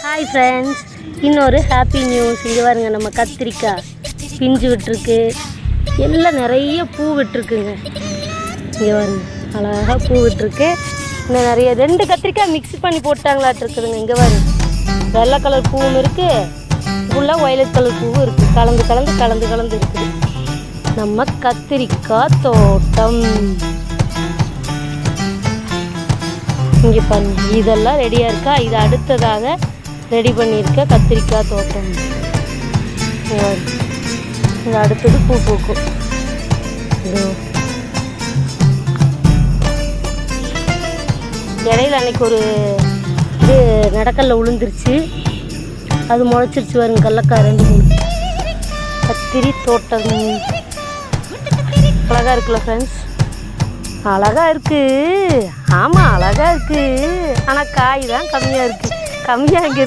Hi friends, இன்னொரு happy news. இங்கே பாருங்க, நம்ம கத்திரிக்காய் பிஞ்சு விட்டுருக்கு, எல்லாம் நிறைய பூ விட்டுருக்குங்க. இங்கே பாருங்க, அழகாக பூ விட்டுருக்கு. இன்னும் நிறைய 2 கத்திரிக்காய் மிக்ஸ் பண்ணி போட்டாங்களாட்டு இருக்குதுங்க. இங்கே பாருங்க, வெள்ளை கலர் பூவும் இருக்குது, ஃபுல்லாக வயலட் கலர் பூவும் இருக்குது. கலந்து இருக்குது நம்ம கத்திரிக்காய் தோட்டம். இங்கே பாருங்க, இதெல்லாம் ரெடியாக இருக்கா. இது அடுத்ததாக ரெடி பண்ணியிருக்க கத்திரிக்காய் தோட்டம். இது அடுத்தது பூ பூக்கும். இடையில அன்னைக்கு ஒரு இது நடக்கல்ல விழுந்துருச்சு, அது முளைச்சிருச்சு. வருங்க, கடலக்காய் 2-3 கத்திரி தோட்டம். அழகாக இருக்குல்ல ஃப்ரெண்ட்ஸ், அழகாக இருக்குது. ஆமாம், அழகாக இருக்குது. ஆனால் காய் தான் கம்மியாக இருக்குது. கம்மியாக இங்கே